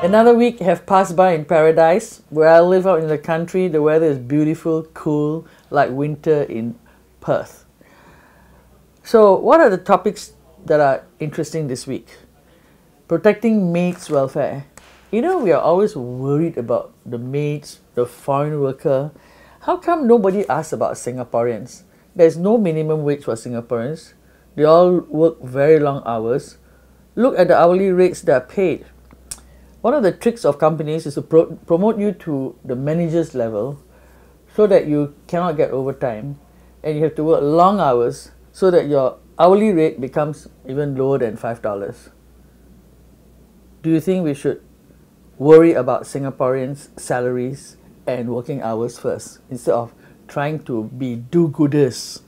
Another week have passed by in paradise. Where I live out in the country, the weather is beautiful, cool, like winter in Perth. So what are the topics that are interesting this week? Protecting maids' welfare. You know, we are always worried about the maids, the foreign worker. How come nobody asks about Singaporeans? There's no minimum wage for Singaporeans. They all work very long hours. Look at the hourly rates that are paid. One of the tricks of companies is to promote you to the manager's level so that you cannot get overtime and you have to work long hours so that your hourly rate becomes even lower than $5. Do you think we should worry about Singaporeans' salaries and working hours first instead of trying to be do-gooders?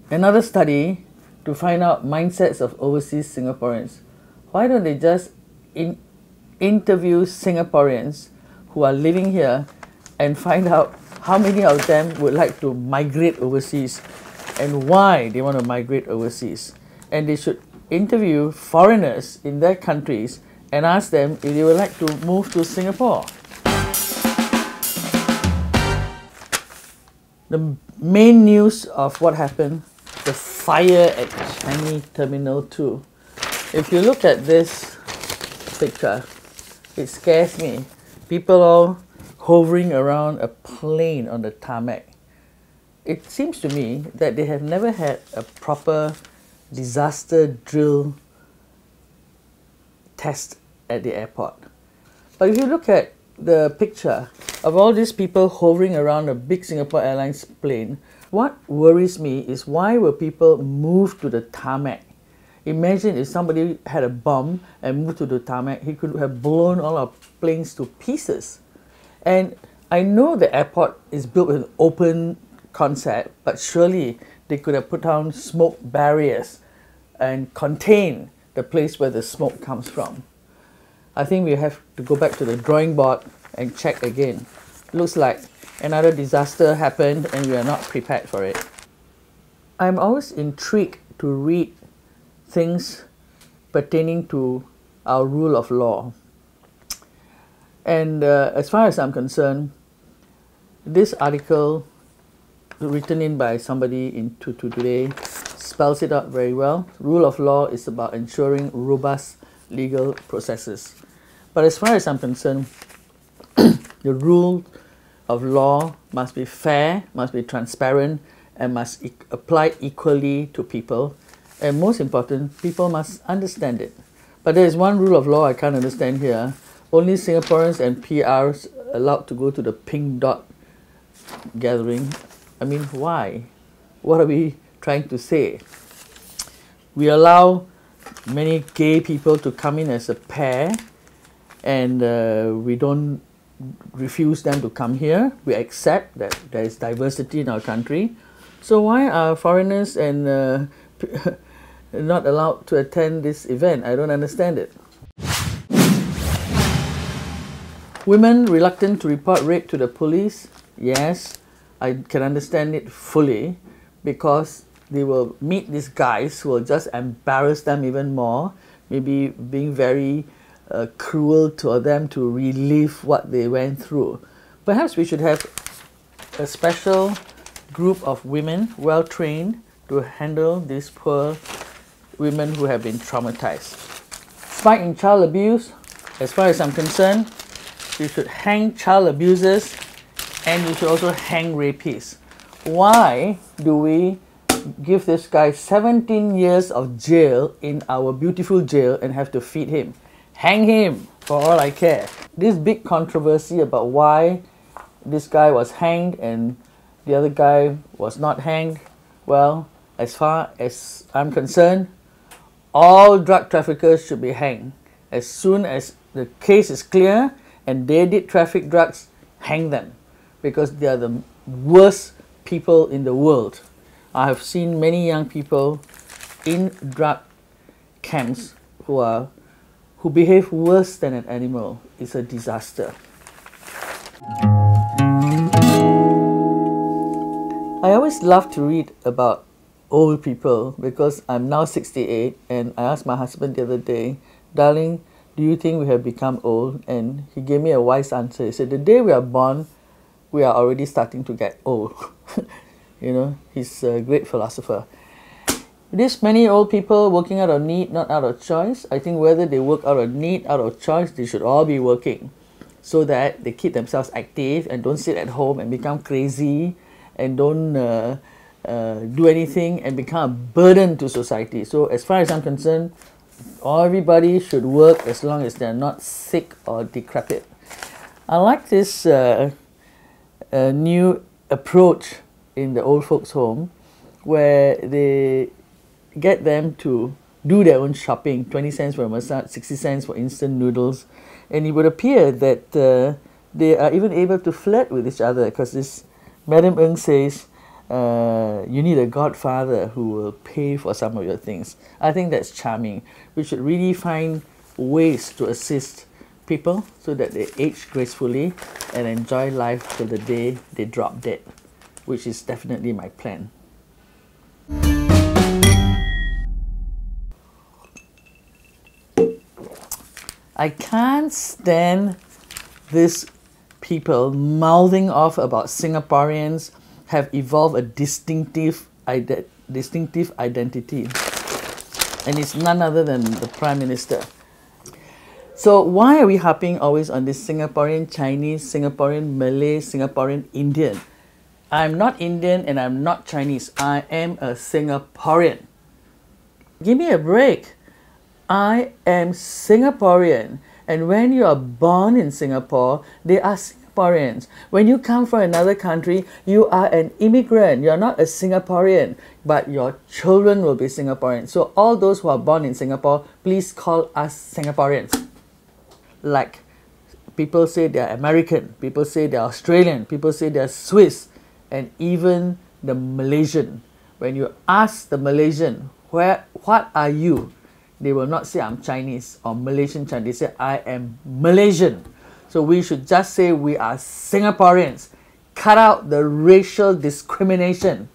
Another study to find out mindsets of overseas Singaporeans. Why don't they just interview Singaporeans who are living here and find out how many of them would like to migrate overseas and why they want to migrate overseas? And they should interview foreigners in their countries and ask them if they would like to move to Singapore. The main news of what happened, the fire at Changi Terminal 2. If you look at this picture, it scares me. People all hovering around a plane on the tarmac. It seems to me that they have never had a proper disaster drill test at the airport. But if you look at the picture of all these people hovering around a big Singapore Airlines plane, what worries me is why were people moved to the tarmac? Imagine if somebody had a bomb and moved to the tarmac, he could have blown all our planes to pieces. And I know the airport is built with an open concept, but surely they could have put down smoke barriers and contain the place where the smoke comes from. I think we have to go back to the drawing board and check again. Looks like another disaster happened and we are not prepared for it. I'm always intrigued to read things pertaining to our rule of law. And as far as I'm concerned, this article written in by somebody in today spells it out very well. Rule of law is about ensuring robust legal processes. But as far as I'm concerned, the rule of law must be fair, must be transparent, and must apply equally to people. And most important, people must understand it. But there is one rule of law I can't understand here. Only Singaporeans and PRs allowed to go to the pink dot gathering. I mean, why? What are we trying to say? We allow many gay people to come in as a pair, and we don't refuse them to come here. We accept that there is diversity in our country. So why are foreigners and not allowed to attend this event? I don't understand it. Women reluctant to report rape to the police? Yes, I can understand it fully, because they will meet these guys who will just embarrass them even more, maybe being very cruel to them to relive what they went through. Perhaps we should have a special group of women, well trained, to handle these poor women who have been traumatized. Spike in child abuse, as far as I'm concerned, you should hang child abusers and you should also hang rapists. Why do we give this guy 17 years of jail in our beautiful jail and have to feed him? Hang him, for all I care. This big controversy about why this guy was hanged and the other guy was not hanged, well, as far as I'm concerned, all drug traffickers should be hanged. As soon as the case is clear and they did traffic drugs, hang them, because they are the worst people in the world. I have seen many young people in drug camps who behave worse than an animal. It's a disaster. I always love to read about old people because I'm now 68, and I asked my husband the other day, darling, do you think we have become old? And he gave me a wise answer. He said, the day we are born, we are already starting to get old. You know, he's a great philosopher. There's many old people working out of need, not out of choice. I think whether they work out of need, out of choice, they should all be working so that they keep themselves active and don't sit at home and become crazy and don't do anything and become a burden to society. So as far as I'm concerned, everybody should work as long as they're not sick or decrepit. I like this new approach in the old folks' home where they get them to do their own shopping, 20 cents for a massage, 60 cents for instant noodles, and it would appear that they are even able to flirt with each other, because this Madam Ng says you need a godfather who will pay for some of your things. I think that's charming. We should really find ways to assist people so that they age gracefully and enjoy life till the day they drop dead, which is definitely my plan. I can't stand these people mouthing off about Singaporeans have evolved a distinctive identity, and it's none other than the Prime Minister. So why are we harping always on this Singaporean Chinese, Singaporean Malay, Singaporean Indian? I'm not Indian and I'm not Chinese. I am a Singaporean. Give me a break. I am Singaporean, and when you are born in Singapore, they are Singaporeans. When you come from another country, you are an immigrant. You are not a Singaporean, but your children will be Singaporean. So all those who are born in Singapore, please call us Singaporeans. Like people say they are American, people say they are Australian, people say they are Swiss, and even the Malaysian. When you ask the Malaysian, what are you? They will not say I'm Chinese or Malaysian Chinese. They say I am Malaysian. So we should just say we are Singaporeans. Cut out the racial discrimination.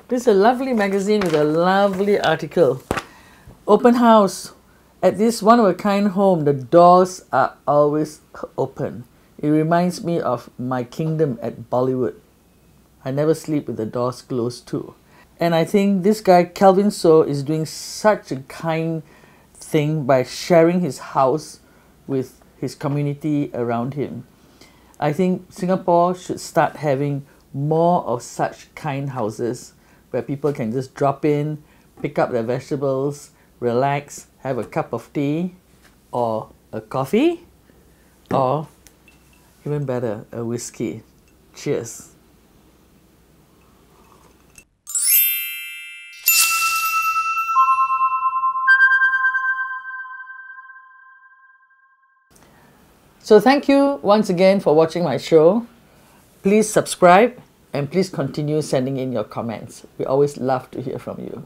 This is a lovely magazine with a lovely article. Open house. At this one-of-a-kind home, the doors are always open. It reminds me of my kingdom at Bollywood. I never sleep with the doors closed too. And I think this guy, Calvin Soh, is doing such a kind thing by sharing his house with his community around him. I think Singapore should start having more of such kind houses where people can just drop in, pick up their vegetables, relax, have a cup of tea or a coffee, or even better, a whiskey. Cheers. So thank you once again for watching my show. Please subscribe and please continue sending in your comments. We always love to hear from you.